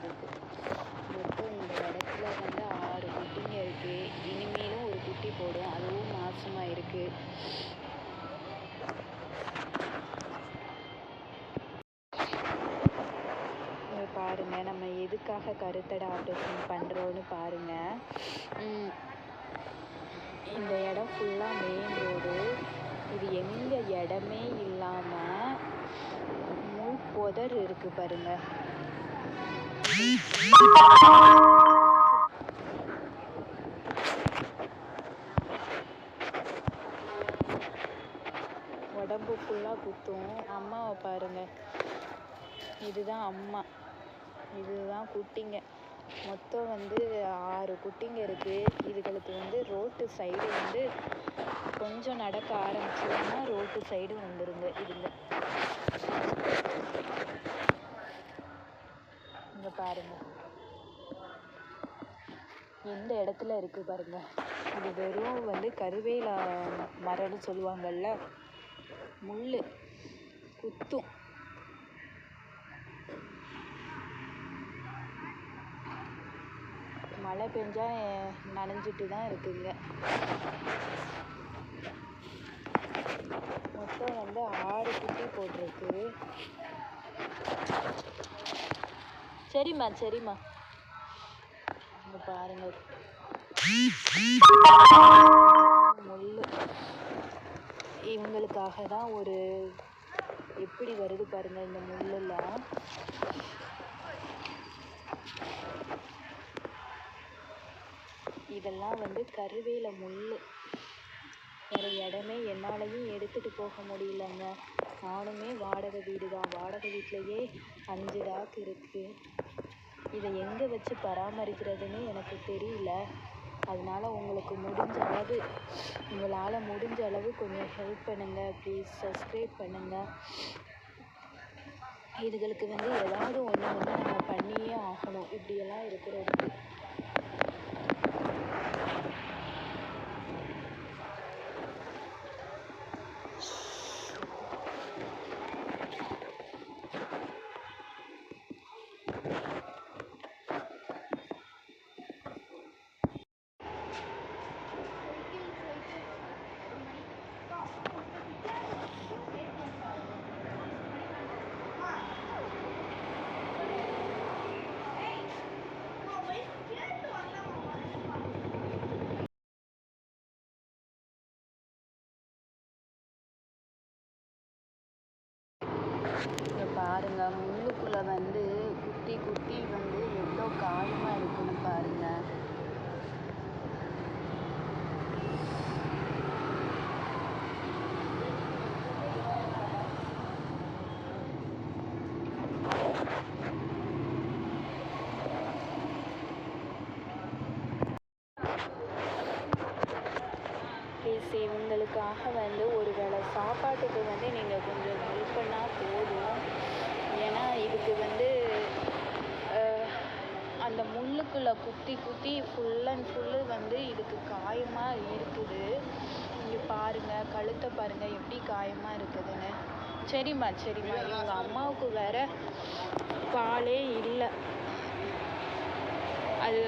இருக்குது. மொத்தம் இந்த இடத்துல வந்து 6 குட்டிங்க இருக்குது. இனிமேலும் ஒரு குட்டி போடும், அதுவும் மாசமாக இருக்குது. பாருங்கள், நம்ம எதுக்காக கருத்தடை ஆப்ரேஷன் பண்ணுறோன்னு பாருங்கள். இந்த இடம் ஃபுல்லாக மெயின் ரோடு. இது எங்கே இடமே இல்லாமல் முள் புதர் இருக்குது பாருங்கள். உடம்பு ஃபுல்லாக குத்தும். அம்மாவை பாருங்கள், இதுதான் அம்மா, இதுதான் குட்டிங்க. மொத்தம் வந்து 6 குட்டிங்க இருக்குது. இதுகளுக்கு வந்து ரோட்டு சைடு வந்து கொஞ்சம் நடக்க ஆரம்பிச்சதுன்னா ரோட்டு சைடு வந்துருங்க. இதுங்க இங்கே பாருங்கள், எந்த இடத்துல இருக்குது பாருங்கள். இது வெறும் வந்து கருவேல மரம்னு சொல்லுவாங்கள்ல, முள் குத்தும். மழை பெஞ்சா நனைஞ்சிட்டு தான் இருக்குங்க. மொத்தம் வந்து 6 குட்டி போட்டிருக்கு. சரிம்மா சரிம்மா. இங்கே பாருங்கள், முள். இவங்களுக்காக தான் ஒரு எப்படி வருது பாருங்கள் இந்த முள்ளெல்லாம். இதெல்லாம் வந்து கருவேல முள். வேறு இடமே என்னாலையும் எடுத்துகிட்டு போக முடியலங்க. நானுமே வாடகை வீடு தான். வாடகை வீட்டிலையே 5 டாக் இருக்குது. இதை எங்கே வச்சு பராமரிக்கிறதுன்னு எனக்கு தெரியல. அதனால் உங்களால் முடிஞ்ச அளவு கொஞ்சம் ஹெல்ப் பண்ணுங்கள் ப்ளீஸ். சப்ஸ்கிரைப் பண்ணுங்கள். இதுகளுக்கு வந்து ஏதாவது ஒன்று நம்ம பண்ணியே ஆகணும் இப்படியெல்லாம் இருக்கிறதுக்கு. இங்கே பாருங்கள், முள்ளுக்குள்ளே வந்து குத்தி வந்து எவ்வளோ காயமாக இருக்குன்னு பாருங்கள். ப்ளீஸ் இவங்களுக்காக வந்து ஒரு வேளை சாப்பாட்டுக்கு வந்து நீங்கள் கொஞ்சம் ஹெல்ப் பண்ணால் போதும். ஏன்னா இதுக்கு வந்து அந்த முள்ளுக்குள்ளே குத்தி ஃபுல் அண்ட் ஃபுல்லு வந்து இதுக்கு காயமாக இருக்குது. இங்கே பாருங்கள், கழுத்தை பாருங்கள் எப்படி காயமாக இருக்குதுன்னு. சரிம்மா சரிம்மா. இவங்க அம்மாவுக்கு வேற பாலே இல்லை. அது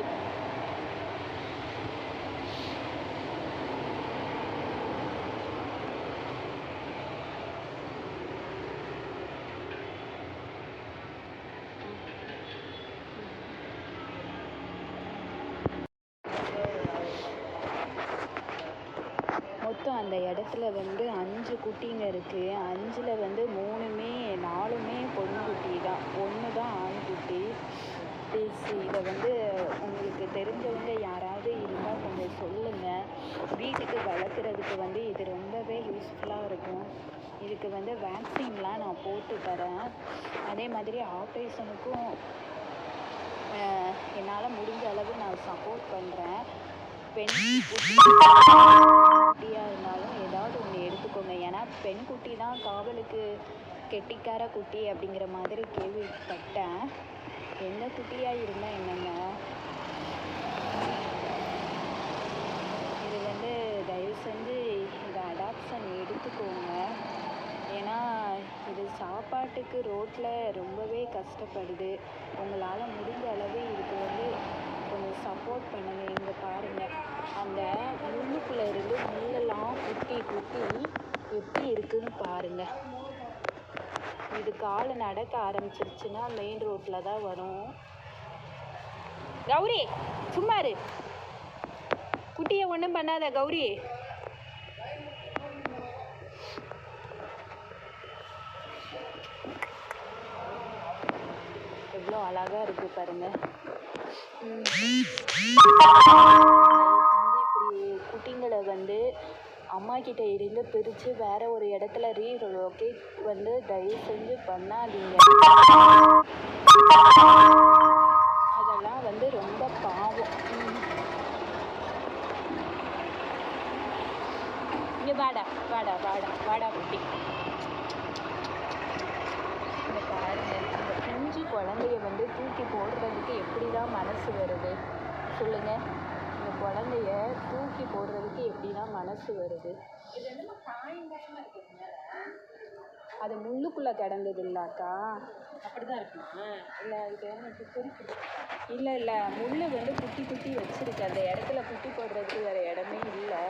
மொத்தம் அந்த இடத்துல வந்து 5 குட்டிங்க இருக்குது. 5ல் வந்து 4மே பொண்ணு குட்டி தான். 1 தான் ஆண் குட்டி. ப்ளீஸ் இதை வந்து உங்களுக்கு தெரிஞ்சவங்க யாராவது இருந்தால் கொஞ்சம் சொல்லுங்கள். வீட்டுக்கு வளர்க்குறதுக்கு வந்து இது ரொம்பவே யூஸ்ஃபுல்லாக இருக்கும். இதுக்கு வந்து வேக்சின்லாம் நான் போட்டு தரேன். அதே மாதிரி ஆப்ரேஷனுக்கும் என்னால் முடிஞ்ச அளவு நான் சப்போர்ட் பண்ணுறேன். பெண் குட்டியாக இருந்தாலும் ஏதாவது ஒன்று எடுத்துக்கோங்க. ஏன்னா பெண் குட்டி தான் காவலுக்கு கெட்டிக்கார குட்டி அப்படிங்கிற மாதிரி கேள்விப்பட்டேன். எந்த குட்டியாக இருந்தால் என்னங்க, இது வந்து தயவு செஞ்சு இதை அடாப்ஷன் எடுத்துக்கோங்க. ஏன்னா இது அது சாப்பாட்டுக்கு ரோட்டில் ரொம்பவே கஷ்டப்படுது. உங்களால் முடிஞ்ச அளவு இதுக்கு வந்து கொஞ்சம் சப்போர்ட் பண்ணுங்கள். இங்கே பாருங்கள், அந்த முள்ளுக்குள்ளே இருந்து முள்ளெல்லாம் குத்தி குத்தி எப்படி இருக்குன்னு பாருங்கள். இது காலை நடக்க ஆரம்பிச்சிருச்சுன்னா மெயின் ரோட்டில் தான் வரும். கௌரி சும்மா இரு, குட்டியை ஒன்றும் பண்ணாத கௌரி. எவ்வளோ அழகாக இருக்குது பாருங்கள். இப்படி குட்டிங்களை வந்து அம்மா கிட்ட இருந்து பிரித்து வேற ஒரு இடத்துல ரீலொகேட் வந்து தயவு செஞ்சு பண்ணாதீங்க. அதெல்லாம் வந்து ரொம்ப பாவம். இங்கே வாடா வாடா வாடா வாடா குட்டி. இங்கே பாருங்க, இந்த பிஞ்சு குழந்தைய வந்து தூக்கி போடுறதுக்கு எப்படி தான் மனசு வருது சொல்லுங்கள். இந்த குழந்தைய தூக்கி போடுறதுக்கு எப்படி தான் மனசு வருது. அது முள்ளுக்குள்ளே கிடந்தது இல்லாக்கா. அப்படிதான் இருக்குமா? இல்லை இது எனக்கு குறிப்பிட்டு இல்லை முள் வந்து குத்தி குத்தி வச்சிருக்கு. அந்த இடத்துல குட்டி போடுறதுக்கு வேறு இடமே இல்லை.